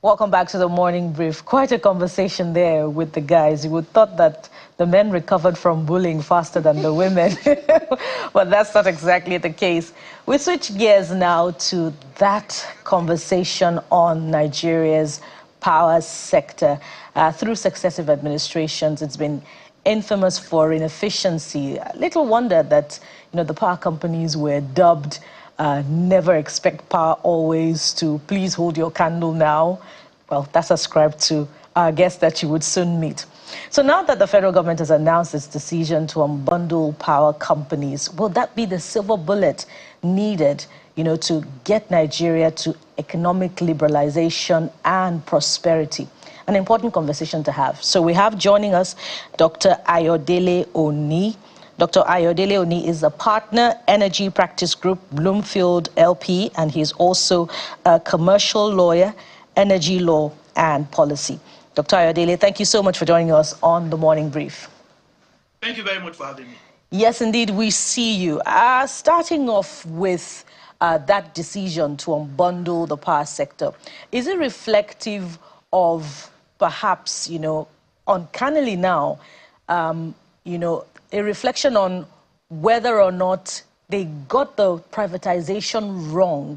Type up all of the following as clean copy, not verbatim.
Welcome back to the morning brief. Quite a conversation there with the guys. You would thought that the men recovered from bullying faster than the women, but that's not exactly the case. We switch gears now to that conversation on Nigeria's power sector. Through successive administrations, it's been infamous for inefficiency. Little wonder that the power companies were dubbed never expect power always to please hold your candle now. Well, that's ascribed to our guest that you would soon meet. So now that the federal government has announced its decision to unbundle power companies, will that be the silver bullet needed, to get Nigeria to economic liberalization and prosperity? An important conversation to have. So we have joining us Dr. Ayodele Oni. Dr. Ayodele Oni is a partner, Energy Practice Group, Bloomfield LP, and he's also a commercial lawyer, energy law and policy. Dr. Ayodele, thank you so much for joining us on the morning brief. Thank you very much for having me. Yes, indeed, we see you. Starting off with that decision to unbundle the power sector, is it reflective of perhaps, uncannily now, a reflection on whether or not they got the privatization wrong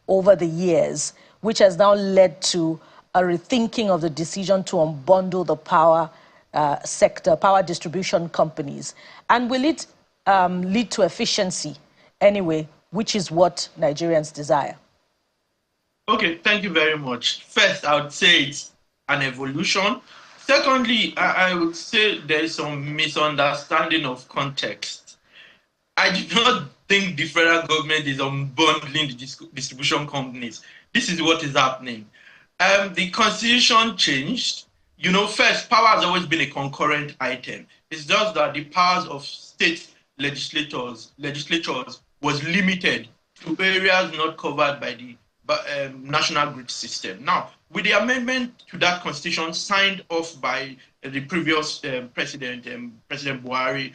over the years, which has now led to a rethinking of the decision to unbundle the power sector, power distribution companies? And will it lead to efficiency anyway, which is what Nigerians desire? Okay, thank you very much. First, I would say it's an evolution. Secondly, I would say there is some misunderstanding of context. I do not think the federal government is unbundling the distribution companies. This is what is happening. The constitution changed. First, power has always been a concurrent item. It's just that the powers of state legislatures was limited to areas not covered by the national grid system. Now, with the amendment to that constitution signed off by the previous President Buhari,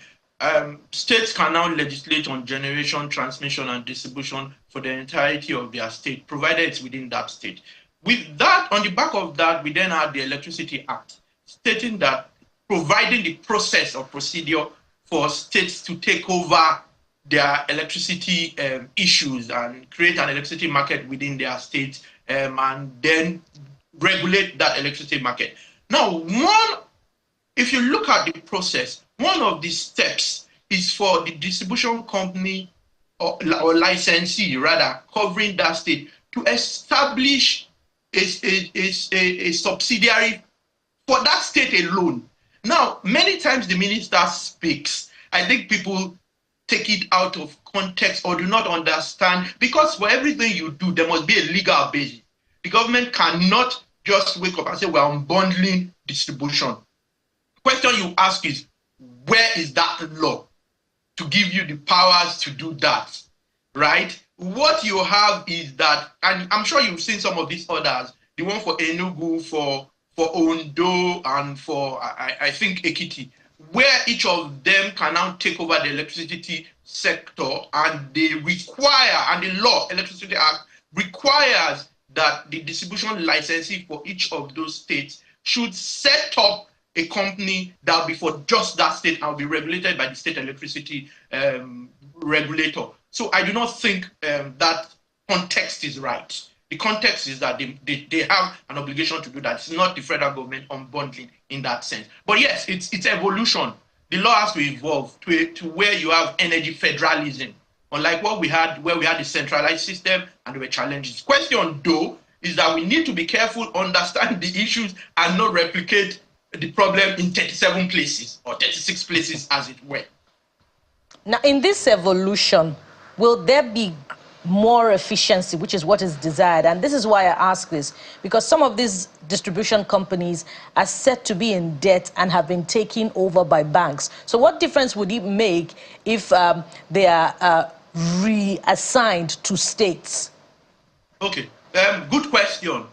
states can now legislate on generation, transmission, and distribution for the entirety of their state, provided it's within that state. With that, on the back of that, we then had the Electricity Act, stating that providing the process or procedure for states to take over their electricity issues and create an electricity market within their state, and then regulate that electricity market. Now, if you look at the process, one of the steps is for the distribution company or licensee, rather, covering that state to establish a subsidiary for that state alone. Now, many times the minister speaks, I think people take it out of context or do not understand, because for everything you do, there must be a legal basis. The government cannot just wake up and say, we're unbundling distribution. Question you ask is, where is that law to give you the powers to do that, right? What you have is that, and I'm sure you've seen some of these orders, the one for Enugu, for Ondo, and for, I think, Ekiti, where each of them can now take over the electricity sector, and they require, and the law, Electricity Act, requires that the distribution licensee for each of those states should set up a company that will be for just that state and will be regulated by the state electricity regulator. So I do not think that context is right. The context is that they have an obligation to do that. It's not the federal government unbundling in that sense. But yes, it's evolution. The law has to evolve to where you have energy federalism, unlike what we had, where we had a centralized system and there were challenges. Question, though, is that we need to be careful, understand the issues, and not replicate the problem in 37 places or 36 places, as it were. Now, in this evolution, will there be more efficiency, which is what is desired? And this is why I ask this, because some of these distribution companies are said to be in debt and have been taken over by banks. So what difference would it make if they are reassigned to states? Okay, good question.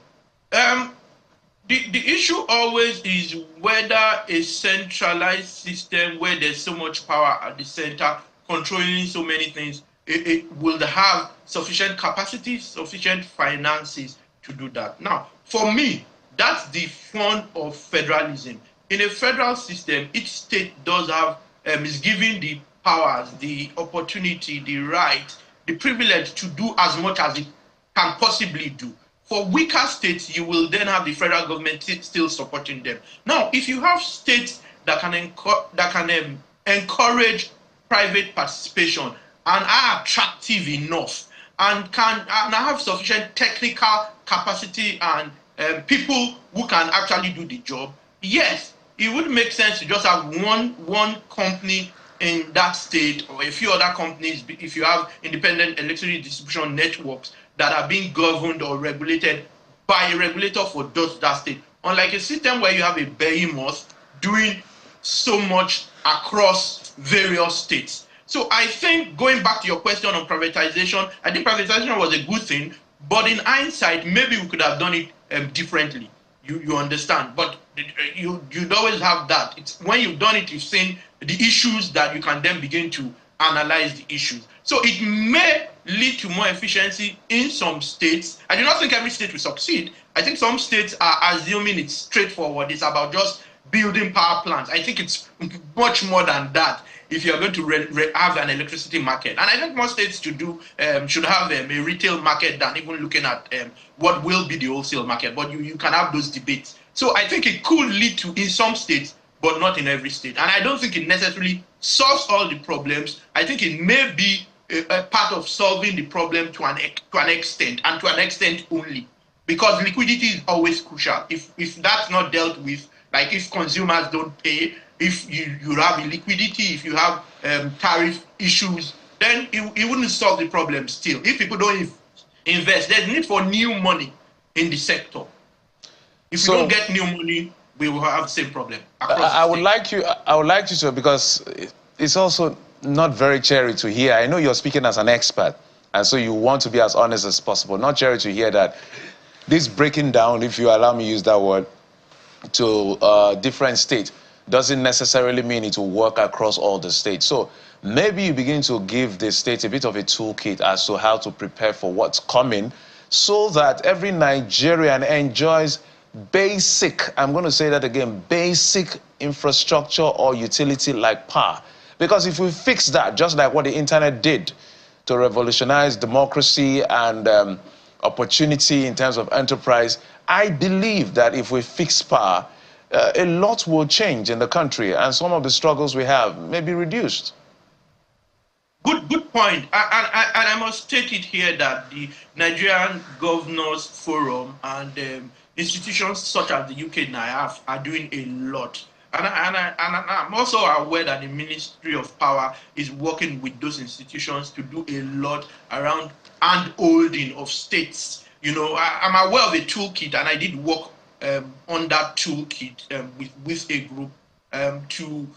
The issue always is whether a centralized system where there's so much power at the center controlling so many things, it will have sufficient capacity, sufficient finances to do that. Now, For me, that's the fun of federalism. In a federal system, each state does have, is given the powers, the opportunity, the right, the privilege to do as much as it can possibly do. For weaker states, you will then have the federal government still supporting them. Now, if you have states that can encourage private participation and are attractive enough and have sufficient technical capacity and people who can actually do the job, yes, it would make sense to just have one company in that state, or a few other companies, if you have independent electricity distribution networks that are being governed or regulated by a regulator for just that state. Unlike a system where you have a behemoth doing so much across various states. So I think, going back to your question on privatization, I think privatization was a good thing, but in hindsight, maybe we could have done it differently. You understand? But you'd always have that. It's when you've done it, you've seen the issues that you can then begin to analyze the issues. So it may lead to more efficiency in some states. I do not think every state will succeed. I think some states are assuming it's straightforward. It's about just building power plants. I think it's much more than that if you're going to have an electricity market. And I think more states should have a retail market than even looking at what will be the wholesale market. But you can have those debates. So I think it could lead to, in some states, but not in every state. And I don't think it necessarily solves all the problems. I think it may be a part of solving the problem to an extent, and to an extent only. Because liquidity is always crucial. If that's not dealt with, like if consumers don't pay, if you have illiquidity, if you have tariff issues, then it wouldn't solve the problem still. If people don't invest, there's need for new money in the sector. If we don't get new money, we will have the same problem. I would like you to, because it's also not very cheery to hear. I know you're speaking as an expert, and so you want to be as honest as possible. Not cheery to hear that this breaking down, if you allow me to use that word, to different states doesn't necessarily mean it will work across all the states. So maybe you begin to give the states a bit of a toolkit as to how to prepare for what's coming, so that every Nigerian enjoys basic, I'm going to say that again, basic infrastructure or utility like power. Because if we fix that, just like what the internet did to revolutionize democracy and opportunity in terms of enterprise, I believe that if we fix power, a lot will change in the country, and some of the struggles we have may be reduced. Good point. And I must state it here that the Nigerian Governors Forum and institutions such as the UK NIAF are doing a lot. And I'm also aware that the Ministry of Power is working with those institutions to do a lot around handholding of states. You know, I'm aware of a toolkit, and I did work on that toolkit with a group to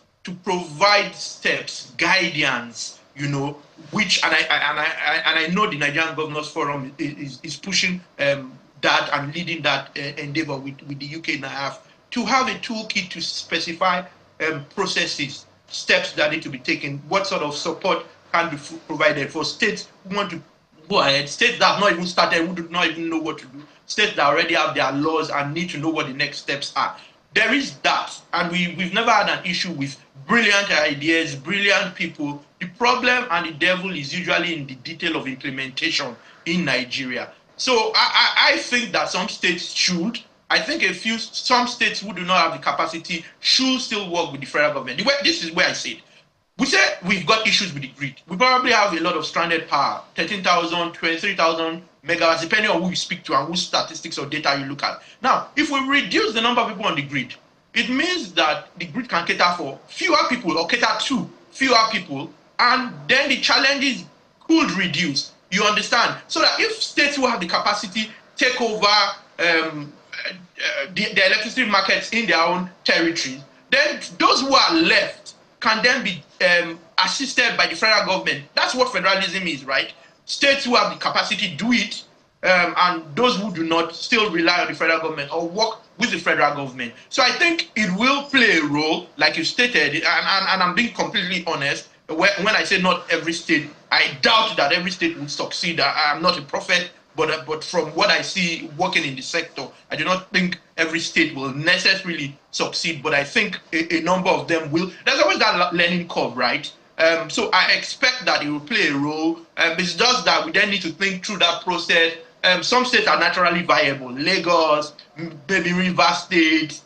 provide steps, guidance, you know, which and I know the Nigerian Governors Forum is pushing that and leading that endeavor with the UK NIAF, to have a toolkit to specify processes, steps that need to be taken, what sort of support can be provided for states who want to go ahead, states that have not even started, who do not even know what to do, states that already have their laws and need to know what the next steps are. There is that, and we've never had an issue with brilliant ideas, brilliant people. The problem and the devil is usually in the detail of implementation in Nigeria. So I think that some states should. I think some states who do not have the capacity should still work with the federal government. This is where I say it. We say we've got issues with the grid. We probably have a lot of stranded power, 13,000, 23,000 megawatts, depending on who you speak to and whose statistics or data you look at. Now, if we reduce the number of people on the grid, it means that the grid can cater for fewer people or cater to fewer people, and then the challenges could reduce. You understand? So that if states who have the capacity take over the electricity markets in their own territories, then those who are left can then be assisted by the federal government. That's what federalism is, right? States who have the capacity do it, and those who do not still rely on the federal government or work with the federal government. So I think it will play a role, like you stated, and I'm being completely honest. When I say not every state, I doubt that every state will succeed. I'm not a prophet But from what I see working in the sector, I do not think every state will necessarily succeed, but I think a number of them will. There's always that learning curve, right? So I expect that it will play a role. It's just that we then need to think through that process. Some states are naturally viable. Lagos, maybe Rivers State,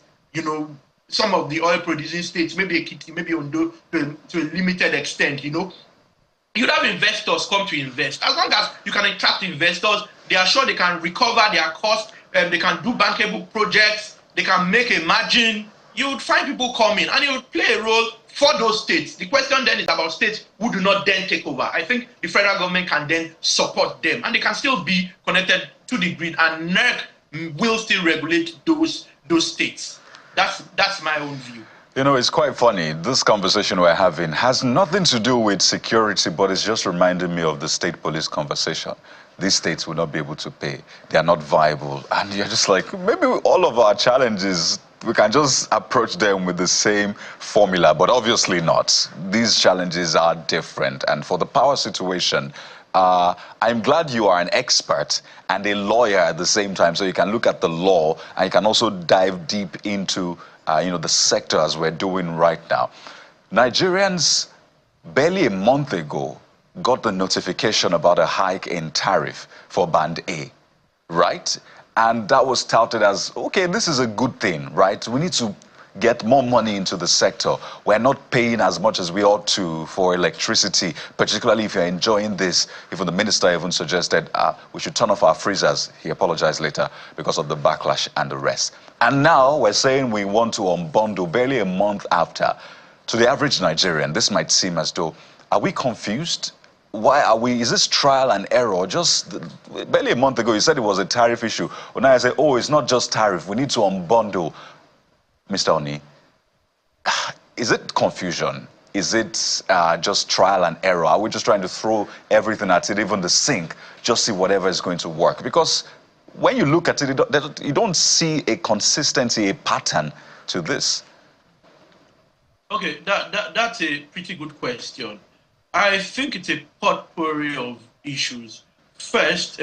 some of the oil producing states, maybe Ekiti, maybe Ondo, to a limited extent, You'd have investors come to invest. As long as you can attract investors, they are sure they can recover their costs, they can do bankable projects, they can make a margin. You would find people coming, and it would play a role for those states. The question then is about states who do not then take over. I think the federal government can then support them, and they can still be connected to the grid, and NERC will still regulate those states. That's my own view. It's quite funny. This conversation we're having has nothing to do with security, but it's just reminding me of the state police conversation. These states will not be able to pay. They are not viable. And you're just like, maybe all of our challenges, we can just approach them with the same formula, but obviously not. These challenges are different. And for the power situation, I'm glad you are an expert and a lawyer at the same time, so you can look at the law and you can also dive deep into the sector as we're doing right now. Nigerians barely a month ago got the notification about a hike in tariff for Band A, right? And that was touted as, okay, this is a good thing, right? We need to get more money into the sector. We're not paying as much as we ought to for electricity, particularly if you're enjoying this. Even the minister even suggested we should turn off our freezers. He apologized later because of the backlash and the rest. And now we're saying we want to unbundle barely a month after. To the average Nigerian, this might seem as though, are we confused? Why are we, is this trial and error? Just barely a month ago, you said it was a tariff issue. Well, now I say, oh, it's not just tariff. We need to unbundle. Mr. Oni, is it confusion? Is it just trial and error? Are we just trying to throw everything at it, even the sink, just see whatever is going to work? Because when you look at it, you don't see a consistency, a pattern to this. Okay, that's a pretty good question. I think it's a potpourri of issues. First,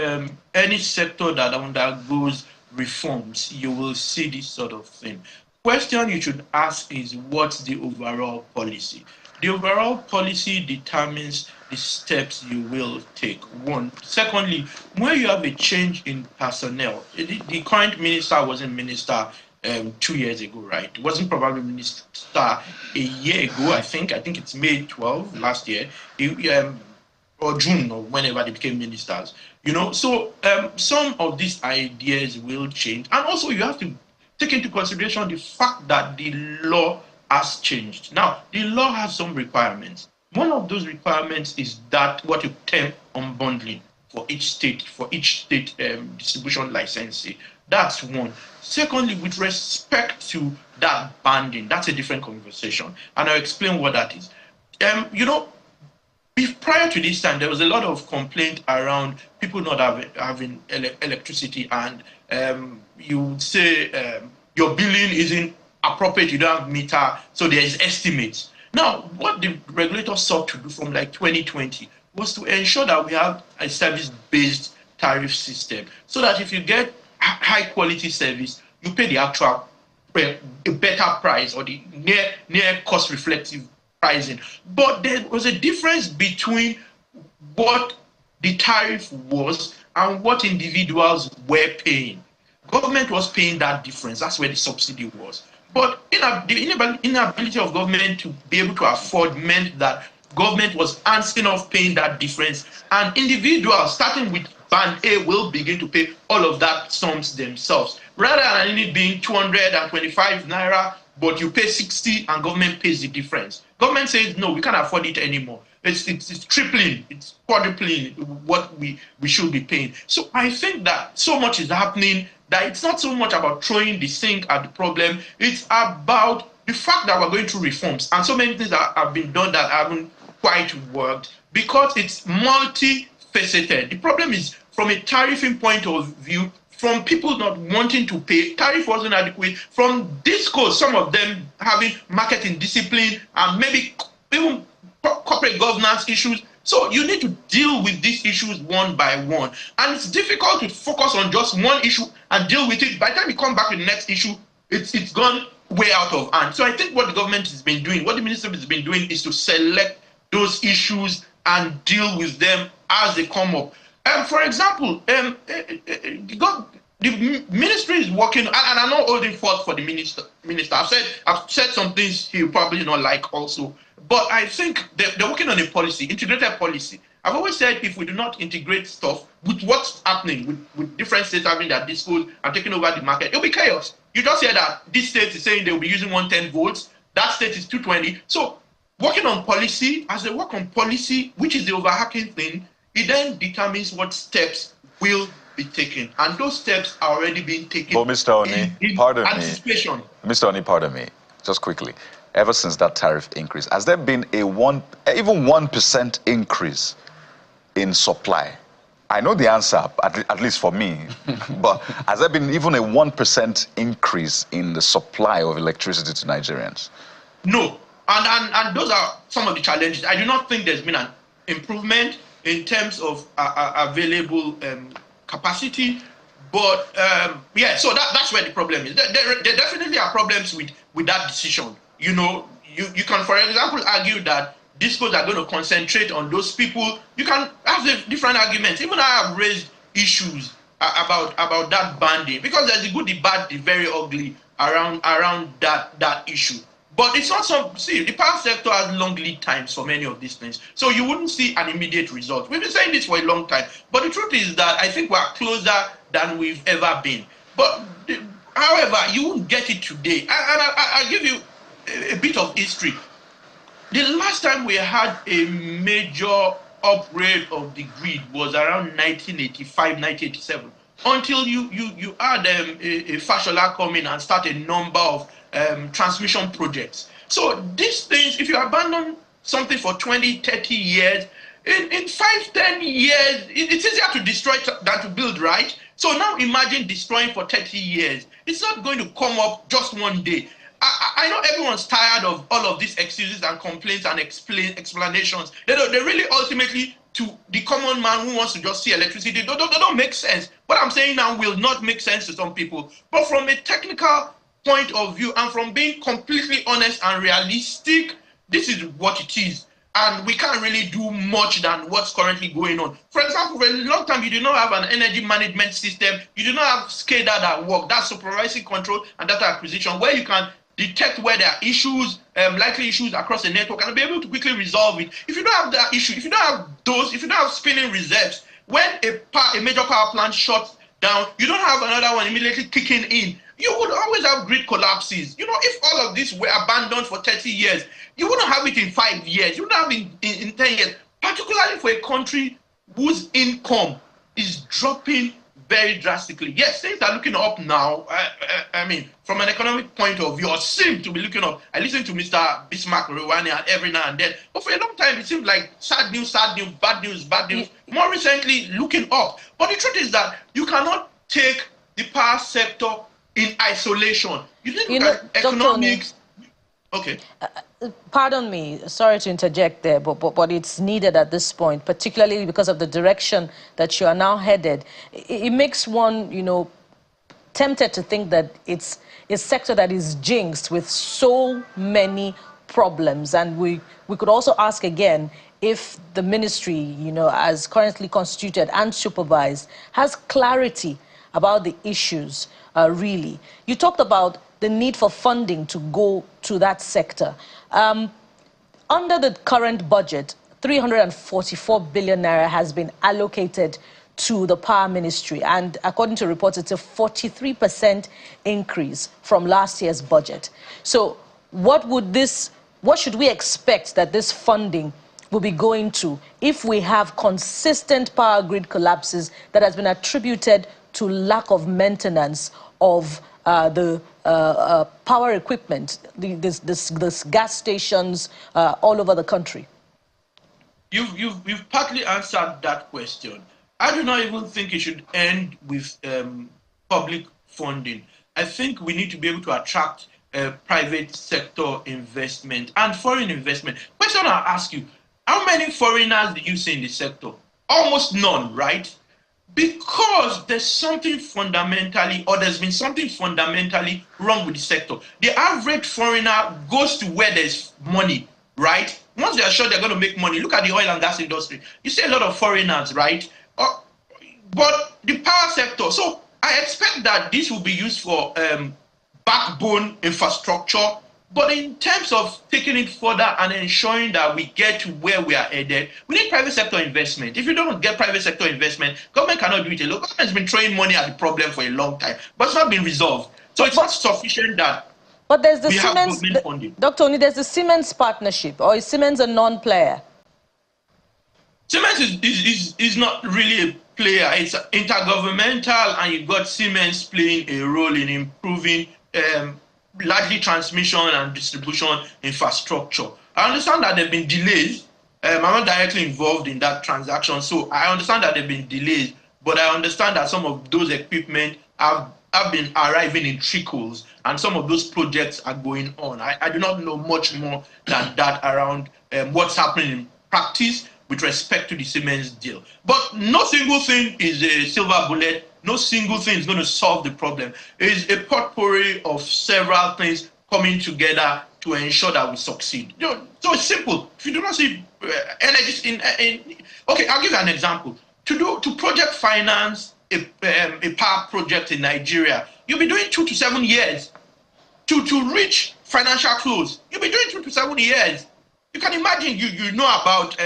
any sector that undergoes reforms, you will see this sort of thing. Question you should ask is, what's the overall policy? The overall policy determines the steps you will take. One. Secondly, when you have a change in personnel, the current minister wasn't minister 2 years ago, right? It wasn't probably minister a year ago, I think. I think it's May 12 last year, or June, or whenever they became ministers. So some of these ideas will change. And also you have to take into consideration the fact that the law has changed. Now, the law has some requirements. One of those requirements is that what you term unbundling for each state distribution licensee. That's one. Secondly, with respect to that banding, that's a different conversation. And I'll explain what that is. Prior to this time, there was a lot of complaint around people not having electricity, and you would say your billing isn't appropriate, you don't have meter, so there is estimates. Now, what the regulator sought to do from like 2020 was to ensure that we have a service-based tariff system, so that if you get high-quality service, you pay the actual, a better price, or the near cost-reflective pricing. But there was a difference between what the tariff was and what individuals were paying. Government was paying that difference. That's where the subsidy was. But the inability of government to be able to afford meant that government was asking of paying that difference, and individuals, starting with Band A, will begin to pay all of that sums themselves, rather than it being 225 naira, but you pay 60 and government pays the difference. Government says, no, we can't afford it anymore. It's tripling, it's quadrupling what we should be paying. So I think that so much is happening that it's not so much about throwing the sink at the problem. It's about the fact that we're going through reforms, and so many things that have been done that haven't quite worked, because it's multifaceted. The problem is, from a tariffing point of view, from people not wanting to pay, tariff wasn't adequate. From discos, some of them having marketing discipline and maybe even corporate governance issues, So you need to deal with these issues one by one. And it's difficult to focus on just one issue and deal with it. By the time you come back to the next issue, it's gone way out of hand. So I think what the government has been doing, what the ministry has been doing, is to select those issues and deal with them as they come up. For example, the ministry is working, and I'm not holding fault for the minister. I've said some things he'll probably not like also, but I think they're working on a policy, integrated policy. I've always said if we do not integrate stuff with what's happening with different states having their discos and taking over the market, it'll be chaos. You just hear that this state is saying they'll be using 110 volts, that state is 220. So working on policy, as they work on policy, which is the overarching thing, it then determines what steps will be taken. And those steps are already being taken. But Mr. Oni, pardon anticipation. me. Mr. Oni, pardon me, just quickly. Ever since that tariff increase, has there been even 1% increase in supply? I know the answer, at least for me, but has there been even a 1% increase in the supply of electricity to Nigerians? No, and those are some of the challenges. I do not think there's been an improvement in terms of available capacity, but yeah, so that's where the problem is. There definitely are problems with that decision. You know, you can, for example, argue that discos are going to concentrate on those people. You can have the different arguments. Even I have raised issues about that banding, because there's the good, the bad, the very ugly around that issue. But it's not some, see, the power sector has long lead times for many of these things. So you wouldn't see an immediate result. We've been saying this for a long time. But the truth is that I think we're closer than we've ever been. But however, you won't get it today. And I'll give you a bit of history. The last time we had a major upgrade of the grid was around 1985, 1987. Until you had a Fashola come in and start a number of transmission projects. So these things, if you abandon something for 20, 30 years, in 5, 10 years, it's easier to destroy than to build, right? So now imagine destroying for 30 years. It's not going to come up just one day. I know everyone's tired of all of these excuses and complaints and explanations. They really ultimately, to the common man who wants to just see electricity, they don't make sense. What I'm saying now will not make sense to some people. But from a technical point of view and from being completely honest and realistic, this is what it is. And we can't really do much than what's currently going on. For example, for a long time, you did not have an energy management system. You did not have SCADA that work, that's supervisory control and data acquisition, where you can detect where there are issues, likely issues across the network, and be able to quickly resolve it. If you don't have that issue, if you don't have those, if you don't have spinning reserves, when a major power plant shuts down, you don't have another one immediately kicking in. You would always have grid collapses. You know, if all of this were abandoned for 30 years, you wouldn't have it in 5 years. You wouldn't have it in 10 years, particularly for a country whose income is dropping very drastically. Yes, things are looking up now. I mean, from an economic point of view, or seem to be looking up. I listen to Mr. Bismarck Rewani every now and then, but for a long time, it seemed like sad news, bad news, bad news. More recently, looking up. But the truth is that you cannot take the power sector in isolation. You need to look at economics. Okay. Pardon me, sorry to interject there, but it's needed at this point, particularly because of the direction that you are now headed. It makes one, you know, tempted to think that it's a sector that is jinxed with so many problems. And we could also ask again if the ministry, you know, as currently constituted and supervised, has clarity about the issues, really. You talked about the need for funding to go to that sector. Under the current budget, 344 billion naira has been allocated to the power ministry. And according to reports, it's a 43% increase from last year's budget. So what should we expect that this funding will be going to if we have consistent power grid collapses that has been attributed to lack of maintenance of the power equipment, this gas stations all over the country? You've partly answered that question. I do not even think it should end with public funding. I think we need to be able to attract private sector investment and foreign investment. Question I'll ask you, How many foreigners do you see in the sector? Almost none, right? Because there's something fundamentally, or there's been something fundamentally wrong with the sector. The average foreigner goes to where there's money, right? Once they are sure they're going to make money, look at the oil and gas industry. You see a lot of foreigners, right? But the power sector, so I expect that this will be used for backbone infrastructure. But in terms of taking it further and ensuring that we get to where we are headed, we need private sector investment. If you don't get private sector investment, government cannot do it alone. Government has been throwing money at the problem for a long time, but it's not been resolved. So it's not sufficient that but there's the we Siemens, have government funding. Dr. Oni, there's the Siemens partnership, or is Siemens a non-player? Siemens is not really a player. It's intergovernmental, and you've got Siemens playing a role in improving largely transmission and distribution infrastructure. I understand that there have been delays. I'm not directly involved in that transaction, so I understand that there have been delays, but I understand that some of those equipment have been arriving in trickles, and some of those projects are going on. I do not know much more than that around what's happening in practice with respect to the Siemens deal. But no single thing is a silver bullet. No single thing is going to solve the problem. It is a potpourri of several things coming together to ensure that we succeed. So it's simple. If you do not see energy okay, I'll give you an example. To project finance a power project in Nigeria, you'll be doing 2 to 7 years. To reach financial close, you'll be doing 2 to 7 years. You can imagine, you know about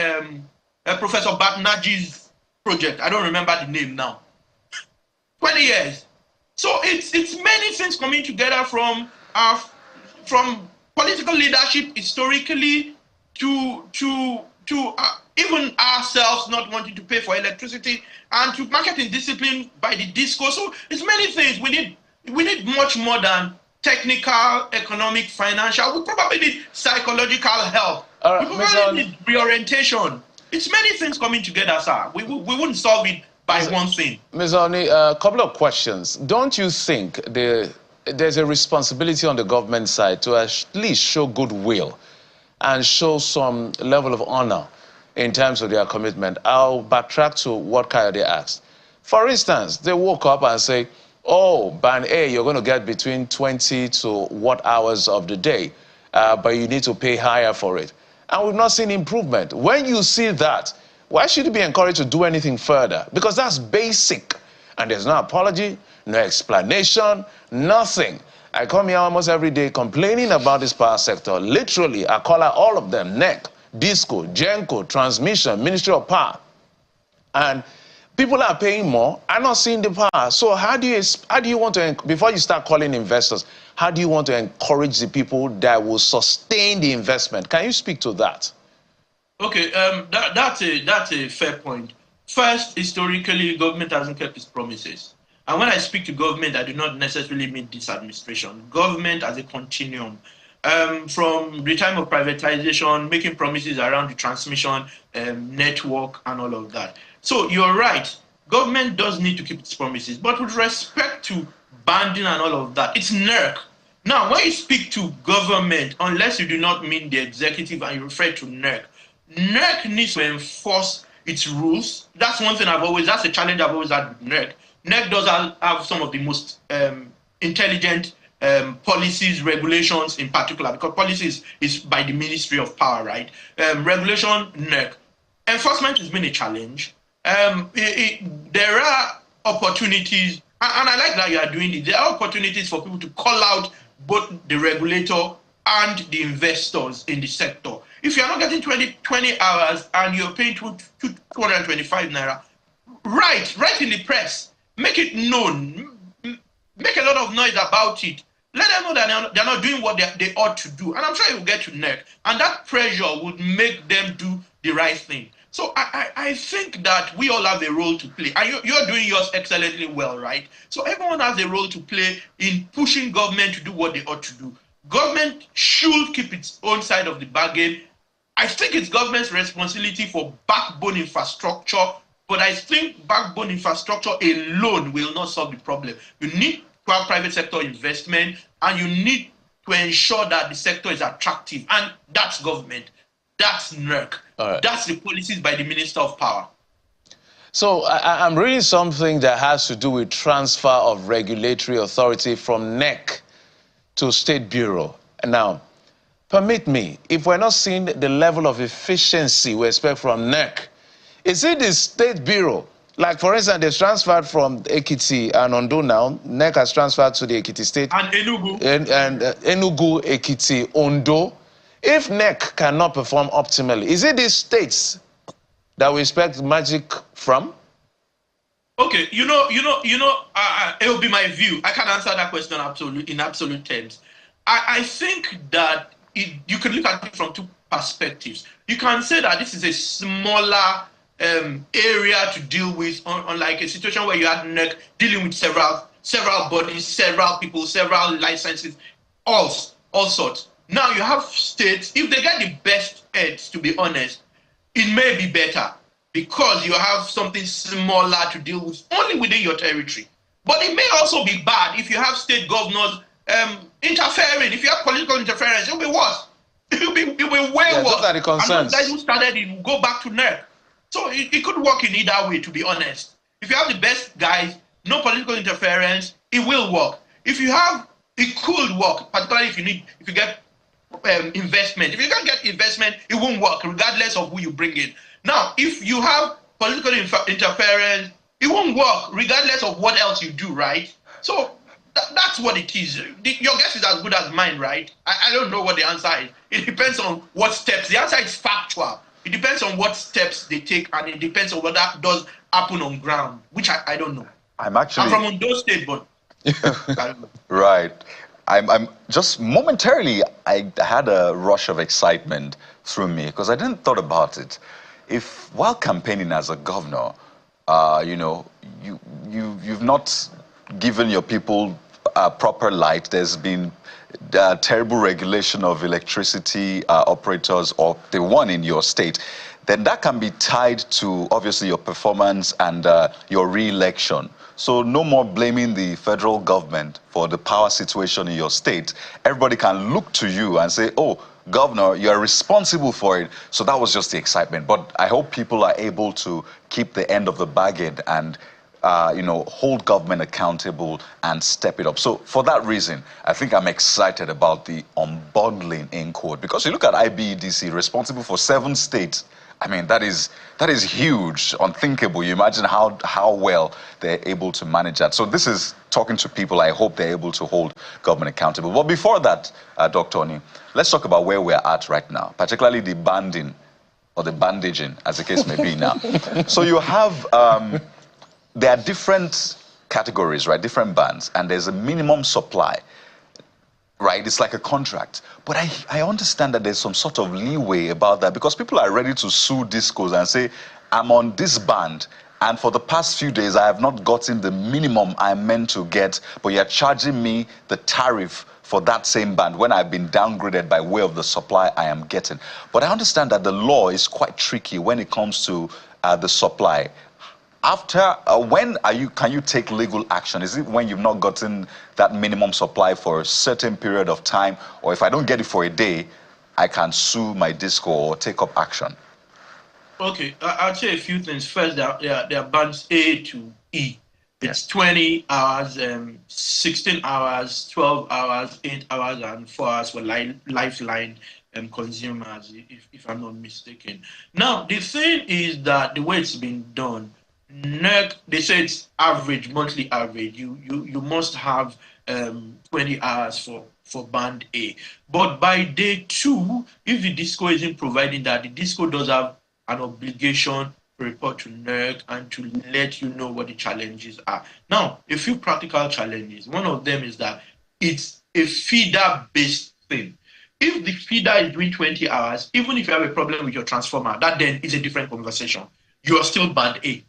Professor Batnaji's project. I don't remember the name now. 20 years. So it's many things coming together from political leadership historically to even ourselves not wanting to pay for electricity, and to marketing discipline by the discourse. So it's many things. We need much more than technical, economic, financial. We probably need psychological help. We probably need reorientation. It's many things coming together, sir. We wouldn't solve it by one thing. Ms. Oni, a couple of questions. Don't you think there's a responsibility on the government side to at least show goodwill and show some level of honor in terms of their commitment? I'll backtrack to what Kayode asked. For instance, they woke up and say, oh, Band A, you're going to get between 20 to what hours of the day, but you need to pay higher for it. And we've not seen improvement. When you see that, why should you be encouraged to do anything further? Because that's basic. And there's no apology, no explanation, nothing. I come here almost every day complaining about this power sector. Literally, I call out all of them: NEC, DISCO, GENCO, Transmission, Ministry of Power. And people are paying more, are not seeing the power. So how do you want to, before you start calling investors, how do you want to encourage the people that will sustain the investment? Can you speak to that? Okay, that's a fair point. First, historically, government hasn't kept its promises. And when I speak to government, I do not necessarily mean this administration. Government as a continuum. From the time of privatization, making promises around the transmission network and all of that. So you're right, government does need to keep its promises, but with respect to banding and all of that, it's NERC. Now, when you speak to government, unless you do not mean the executive and you refer to NERC, NERC needs to enforce its rules. That's one thing that's a challenge I've always had with NERC. NERC does have some of the most intelligent policies, regulations in particular, because policies is by the Ministry of Power, right? Regulation, NERC. Enforcement has been a challenge. There are opportunities, and I like that you are doing it. There are opportunities for people to call out both the regulator and the investors in the sector. If you're not getting 20 hours and you're paying 225 naira, write in the press, make it known, make a lot of noise about it. Let them know that they're not doing what they ought to do. And I'm sure it will get to NERC. And that pressure would make them do the right thing. So I think that we all have a role to play. And you're doing yours excellently well, right? So everyone has a role to play in pushing government to do what they ought to do. Government should keep its own side of the bargain. I think it's government's responsibility for backbone infrastructure, but I think backbone infrastructure alone will not solve the problem. You need to have private sector investment, and you need to ensure that the sector is attractive, and that's government. That's NERC. Right. That's the policies by the Minister of Power. So I'm reading something that has to do with transfer of regulatory authority from NEC to State Bureau. Now, permit me, if we're not seeing the level of efficiency we expect from NEC, is it the State Bureau? Like, for instance, they've transferred from Ekiti and Ondo now. NEC has transferred to the Ekiti State. And Enugu. And Enugu, Ekiti, Ondo. If NEC cannot perform optimally, is it these states that we expect magic from? Okay, it will be my view. I can't answer that question in absolute terms. I think that you can look at it from two perspectives. You can say that this is a smaller area to deal with, unlike a situation where you had NEC dealing with several bodies, several people, several licenses, all sorts. Now you have states, if they get the best heads, to be honest, it may be better because you have something smaller to deal with only within your territory. But it may also be bad if you have state governors interfering. If you have political interference, it'll be worse. It'll be way worse. Those are the concerns. And those guys who started it will go back to NERC. So it could work in either way, to be honest. If you have the best guys, no political interference, it will work. If you have, it could work, particularly if you get investment. If you can't get investment, it won't work, regardless of who you bring in. Now, if you have political interference, it won't work, regardless of what else you do, right? So that's what it is. Your guess is as good as mine, right? I don't know what the answer is. It depends on what steps. The answer is factual. It depends on what steps they take, and it depends on what that does happen on ground, which I don't know. I'm from Ondo State, but right. I'm just momentarily, I had a rush of excitement through me because I didn't thought about it. If while campaigning as a governor, you've not given your people proper light. There's been terrible regulation of electricity operators, or the one in your state. Then that can be tied to obviously your performance and your re-election. So no more blaming the federal government for the power situation in your state. Everybody can look to you and say, oh, Governor, you're responsible for it. So that was just the excitement. But I hope people are able to keep the end of the bargain and hold government accountable and step it up. So for that reason, I think I'm excited about the unbundling in court, because you look at IBEDC, responsible for 7 states. I mean, that is huge, unthinkable. You imagine how well they're able to manage that. So this is talking to people. I hope they're able to hold government accountable. But before that, Dr. Oni, let's talk about where we're at right now, particularly the banding or the bandaging, as the case may be now. So you have, there are different categories, right? Different bands, and there's a minimum supply. Right, it's like a contract. But I understand that there's some sort of leeway about that, because people are ready to sue discos and say, I'm on this band, and for the past few days, I have not gotten the minimum I'm meant to get, but you're charging me the tariff for that same band when I've been downgraded by way of the supply I am getting. But I understand that the law is quite tricky when it comes to the supply. After, can you take legal action? Is it when you've not gotten that minimum supply for a certain period of time, or if I don't get it for a day, I can sue my disco or take up action? Okay, I'll say a few things. First, there are bands A to E. It's 20 hours, 16 hours, 12 hours, 8 hours, and 4 hours for lifeline consumers, if I'm not mistaken. Now, the thing is that the way it's been done, NERC, they say it's average, monthly average. You must have 20 hours for band A. But by day 2, if the disco isn't providing that, the disco does have an obligation to report to NERC and to let you know what the challenges are. Now, a few practical challenges. One of them is that it's a feeder-based thing. If the feeder is doing 20 hours, even if you have a problem with your transformer, that then is a different conversation. You are still band A.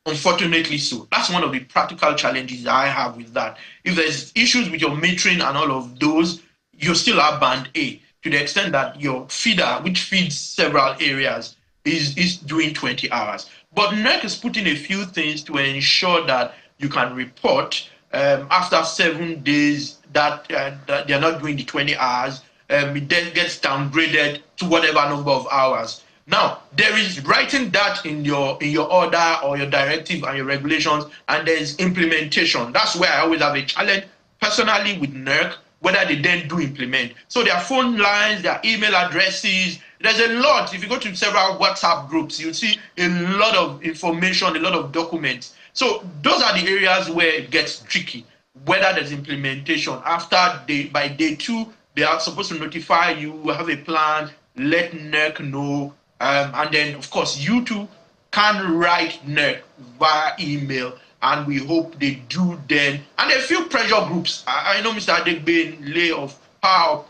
Unfortunately so. That's one of the practical challenges I have with that. If there's issues with your metering and all of those, you still are band A, to the extent that your feeder, which feeds several areas, is doing 20 hours. But NERC is putting a few things to ensure that you can report after 7 days that they're not doing the 20 hours, it then gets downgraded to whatever number of hours. Now, there is writing that in your order or your directive and your regulations, and there is implementation. That's where I always have a challenge personally with NERC, whether they then do implement. So their phone lines, their email addresses, there's a lot. If you go to several WhatsApp groups, you'll see a lot of information, a lot of documents. So those are the areas where it gets tricky, whether there's implementation. By day 2, they are supposed to notify you, have a plan, let NERC know, and then, of course, you too can write NERC via email, and we hope they do then. And a few pressure groups. I know Mr. Adegbe lay of Power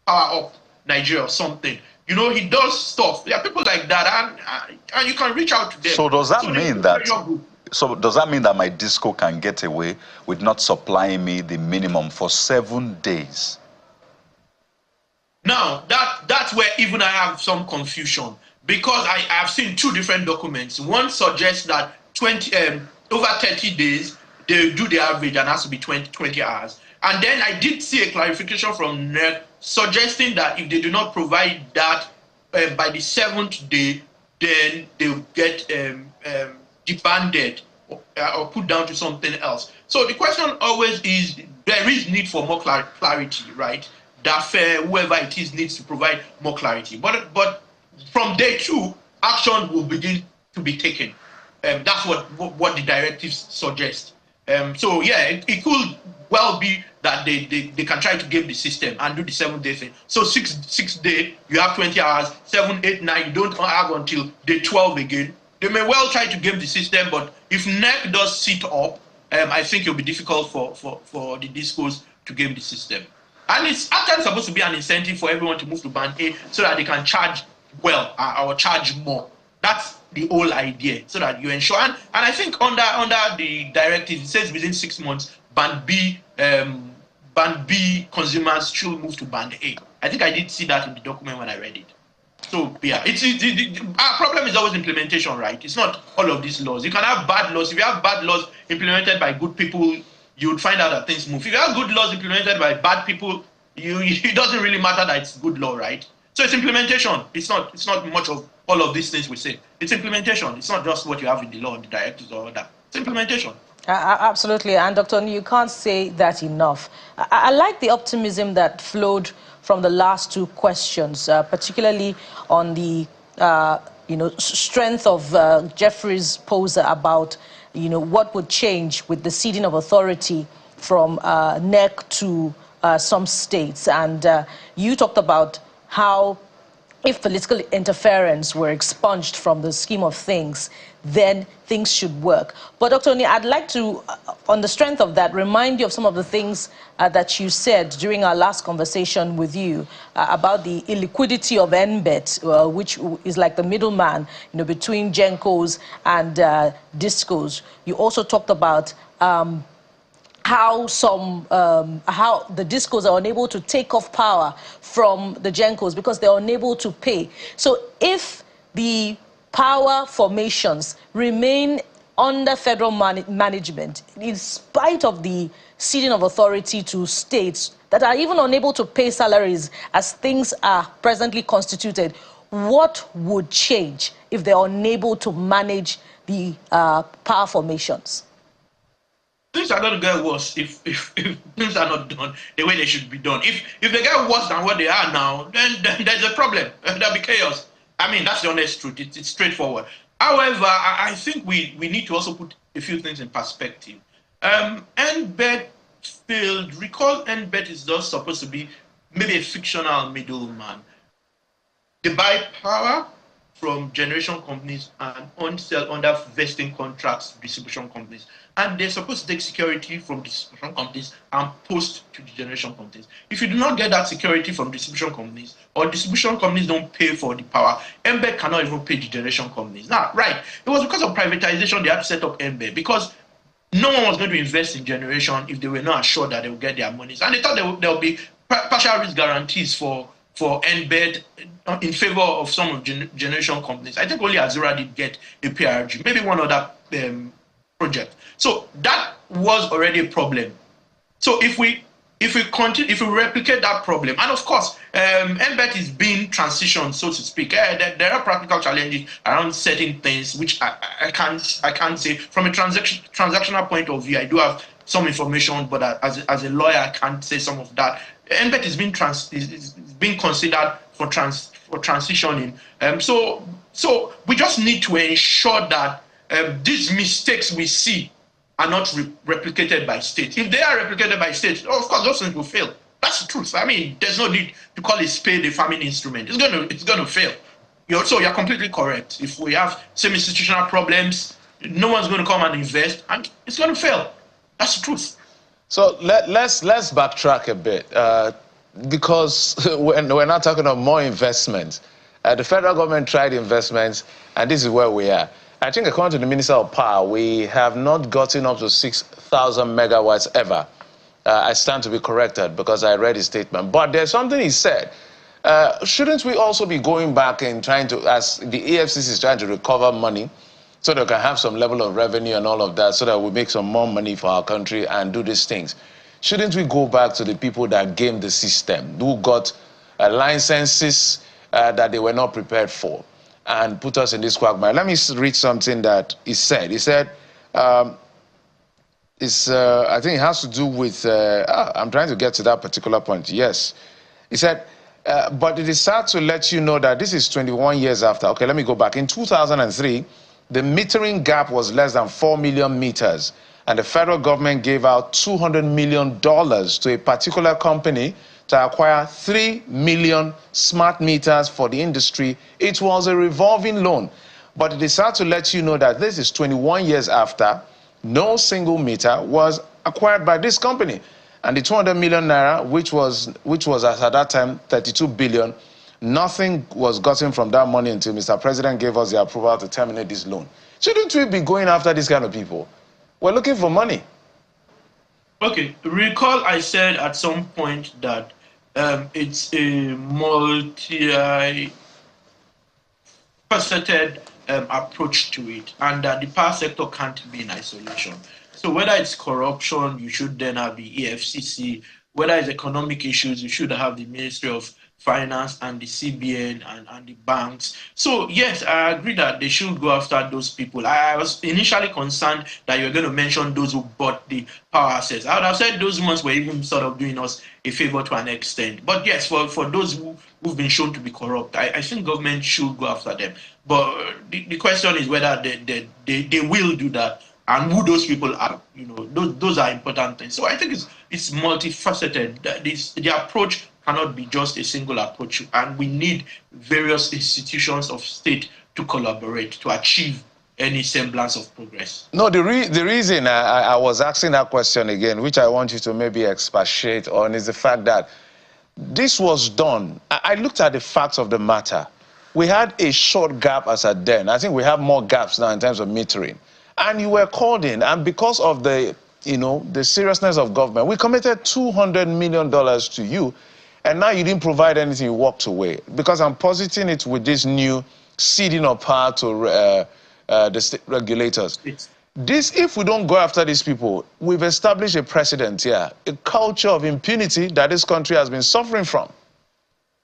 Up Nigeria or something. You know, he does stuff. There are people like that, and you can reach out to them. So does that mean that? So does that mean that my disco can get away with not supplying me the minimum for 7 days? Now, that's where even I have some confusion, because I have seen 2 different documents. One suggests that over 30 days, they do the average and has to be 20 hours. And then I did see a clarification from NERC suggesting that if they do not provide that by the 7th day, then they'll get disbanded or put down to something else. So the question always is, there is need for more clarity, right? That whoever it is needs to provide more clarity. But from day 2, action will begin to be taken. That's what the directives suggest. So yeah, it could well be that they can try to game the system and do the 7-day thing. So 6 day, you have 20 hours, 7, 8, 9, you don't have until day 12 again. They may well try to game the system, but if NERC does sit up, I think it'll be difficult for the discos to game the system. And it's actually supposed to be an incentive for everyone to move to band A so that they can charge well or charge more. That's the whole idea, so that you ensure. And I think under the directive, it says within 6 months, band B consumers should move to band A. I think I did see that in the document when I read it. So yeah, our problem is always implementation, right? It's not all of these laws. You can have bad laws. If you have bad laws implemented by good people, you would find out that things move. If you have good laws implemented by bad people, it doesn't really matter that it's good law, right? So it's implementation. It's not much of all of these things we say. It's implementation. It's not just what you have in the law, the directives, or that. It's implementation. Absolutely. And Dr. Oni, you can't say that enough. I like the optimism that flowed from the last 2 questions, particularly on the strength of Jeffrey's poser about what would change with the ceding of authority from NEC to some states. And you talked about how if political interference were expunged from the scheme of things, then things should work. But Dr. Oni, I'd like to, on the strength of that, remind you of some of the things that you said during our last conversation with you about the illiquidity of NBET, which is like the middleman between GENCOs and DISCOs. You also talked about how the DISCOs are unable to take off power from the GENCOs because they're unable to pay. So if the power formations remain under federal management, in spite of the ceding of authority to states that are even unable to pay salaries as things are presently constituted, what would change if they're unable to manage the power formations? Things are going to get worse if things are not done the way they should be done. If they get worse than what they are now, then there's a problem. There'll be chaos. I mean, that's the honest truth. It's straightforward. However, I think we need to also put a few things in perspective. NBET failed. Recall NBET is just supposed to be maybe a fictional middleman. They buy power from generation companies and on-sell under vesting contracts to distribution companies. And they're supposed to take security from distribution companies and post to the generation companies. If you do not get that security from distribution companies, or distribution companies don't pay for the power, NBET cannot even pay the generation companies. Now, right, it was because of privatization they had to set up NBET, because no one was going to invest in generation if they were not assured that they would get their monies. And they thought there would be partial risk guarantees for NBET in favor of some of generation companies. I think only Azura did get a PRG, maybe one other project. So that was already a problem. So if if we continue, if we replicate that problem, and of course, MBET is being transitioned, so to speak. There are practical challenges around certain things which I can't say from a transactional point of view. I do have some information, but as a lawyer, I can't say some of that. MBET is being considered for transitioning. So we just need to ensure that these mistakes we see are not replicated by states. If they are replicated by states, of course, those things will fail. That's the truth. I mean, there's no need to call a spade a farming instrument. It's gonna fail. So you're completely correct. If we have same institutional problems, no one's going to come and invest, and it's going to fail. That's the truth. So let's backtrack a bit, because we're not talking of more investments. The federal government tried investments, and this is where we are. I think according to the Minister of Power, we have not gotten up to 6,000 megawatts ever. I stand to be corrected because I read his statement. But there's something he said. Shouldn't we also be going back and trying to, as the EFCC is trying to recover money, so they can have some level of revenue and all of that, so that we make some more money for our country and do these things? Shouldn't we go back to the people that gamed the system, who got licenses that they were not prepared for, and put us in this quagmire? Let me read something that he said. He said, I think it has to do with, I'm trying to get to that particular point. Yes. He said, but it is sad to let you know that this is 21 years after. Okay, let me go back. In 2003, the metering gap was less than 4 million meters, and the federal government gave out $200 million to a particular company to acquire 3 million smart meters for the industry. It was a revolving loan. But it is sad to let you know that this is 21 years after. No single meter was acquired by this company. And the 200 million naira, which was at that time 32 billion, nothing was gotten from that money until Mr. President gave us the approval to terminate this loan. Shouldn't we be going after these kind of people? We're looking for money. Okay, recall I said at some point that it's a multi-faceted approach to it, and that the power sector can't be in isolation. So whether it's corruption, you should then have the EFCC. Whether it's economic issues, you should have the Ministry of Finance and the CBN and the banks. So yes, I agree that they should go after those people. I was initially concerned that you were going to mention those who bought the power assets. I would have said those ones were even sort of doing us a favor to an extent. But yes, for those who've been shown to be corrupt, I think government should go after them. But the question is whether they will do that, and who those people are. You know, those are important things. So I think it's multifaceted. The approach cannot be just a single approach, and we need various institutions of state to collaborate to achieve any semblance of progress. No, the reason I was asking that question again, which I want you to maybe expatiate on, is the fact that this was done. I looked at the facts of the matter. We had a short gap as at then. I think we have more gaps now in terms of metering. And you were called in, and because of the seriousness of government, we committed $200 million to you, and now you didn't provide anything, you walked away. Because I'm positing it with this new ceding of power to the state regulators. If we don't go after these people, we've established a precedent here, a culture of impunity that this country has been suffering from.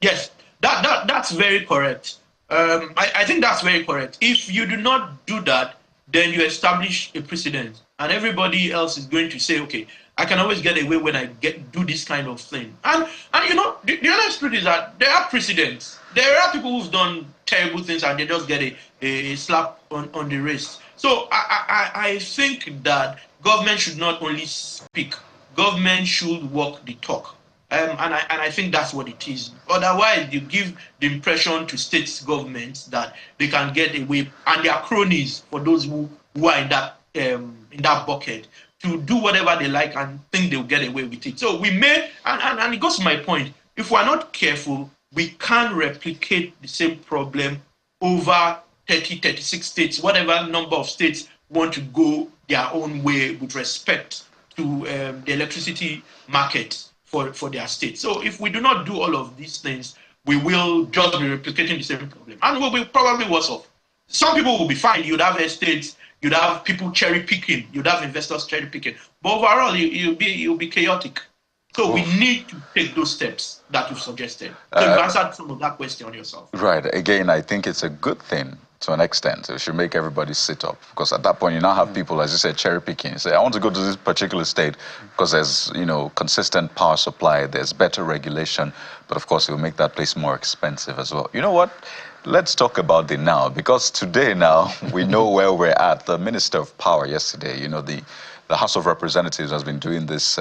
Yes, that's very correct. I think that's very correct. If you do not do that, then you establish a precedent, and everybody else is going to say, okay, I can always get away when I do this kind of thing. And you know, the honest truth is that there are precedents. There are people who've done terrible things and they just get a slap on the wrist. So I think that government should not only speak, government should walk the talk. And I think that's what it is. Otherwise, you give the impression to state governments that they can get away, and their cronies, for those who are in that bucket, to do whatever they like and think they'll get away with it. So we may, and it goes to my point, if we're not careful, we can't replicate the same problem over 30, 36 states, whatever number of states want to go their own way with respect to the electricity market for their state. So if we do not do all of these things, we will just be replicating the same problem, and we'll be probably worse off. Some people will be fine. You'd have estates, you'd have people cherry picking, you'd have investors cherry picking, but overall you'll be chaotic. So we need to take those steps that you've suggested. So you've answered some of that question yourself. Right. Again, I think it's a good thing to an extent. It should make everybody sit up, because at that point you now have people, as you said, cherry picking. Say, I want to go to this particular state because there's, consistent power supply, there's better regulation, but of course it will make that place more expensive as well. You know what? Let's talk about the now, because today now we know where we're at. The Minister of Power yesterday, the House of Representatives has been doing this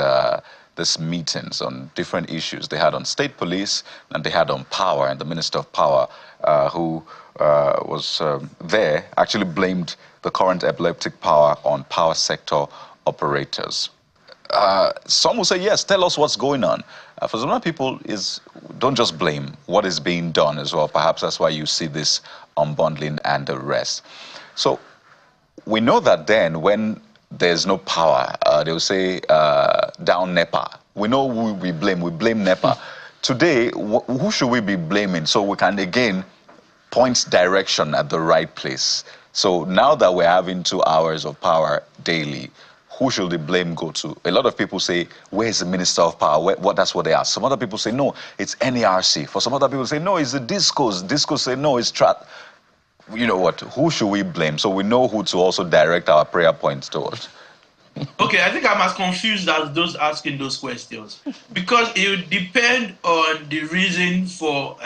meetings on different issues. They had on state police and they had on power, and the Minister of Power, who was there, actually blamed the current epileptic power on power sector operators. Some will say, yes, tell us what's going on. For some other people, don't just blame what is being done as well. Perhaps that's why you see this unbundling and the rest. So we know that then when there's no power, they will say, down NEPA. We know who we blame. We blame NEPA. Today, who should we be blaming so we can, again, point direction at the right place? So now that we're having 2 hours of power daily, who should the blame go to? A lot of people say, where's the Minister of Power? That's what they ask. Some other people say, no, it's NERC. For some other people say, no, it's the discos. Discos say, no, it's TRAT. You know what? Who should we blame so we know who to also direct our prayer points towards? Okay, I think I'm as confused as those asking those questions, because it would depend on the reason for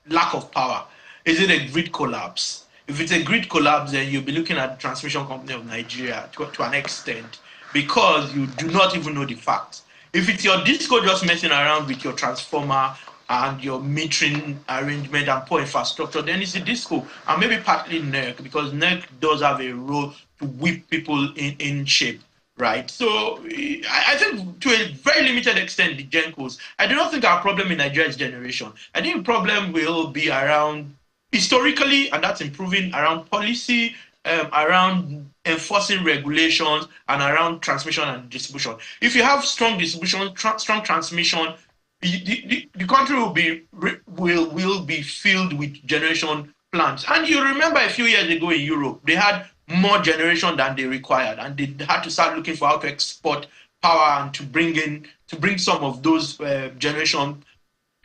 lack of power. Is it a grid collapse? If it's a grid collapse, then you'll be looking at the Transmission Company of Nigeria to an extent, because you do not even know the facts. If it's your disco just messing around with your transformer and your metering arrangement and poor infrastructure, then it's a disco, and maybe partly NERC, because NERC does have a role to whip people in shape, right? So I think to a very limited extent, the GENCOs, I do not think our problem in Nigeria is generation. I think the problem will be around, historically, and that's improving, around policy, around enforcing regulations, and around transmission and distribution. If you have strong distribution, strong transmission, the country will be filled with generation plants. And you remember a few years ago in Europe, they had more generation than they required, and they had to start looking for how to export power and to bring some of those generation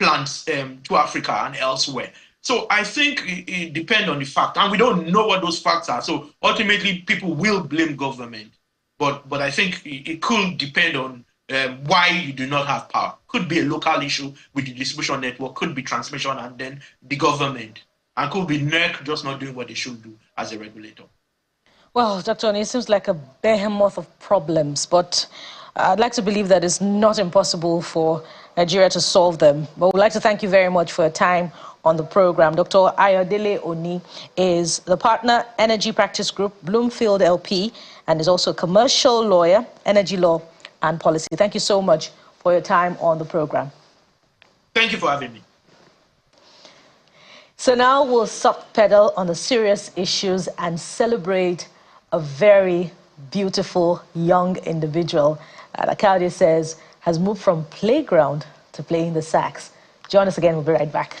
plants to Africa and elsewhere. So I think it depends on the fact, and we don't know what those facts are. So ultimately, people will blame government, but I think it could depend on why you do not have power. Could be a local issue with the distribution network, could be transmission, and then the government, and could be NERC just not doing what they should do as a regulator. Well, Dr. Oni, it seems like a behemoth of problems, but I'd like to believe that it's not impossible for Nigeria to solve them. But we'd like to thank you very much for your time on the program. Dr. Ayodele Oni is the partner, Energy Practice Group, Bloomfield LP, and is also a commercial lawyer, energy law and policy. Thank you so much for your time on the program. Thank you for having me. So now we'll subpedal on the serious issues and celebrate a very beautiful young individual that Akaude says has moved from playground to playing the sax. Join us again. We'll be right back.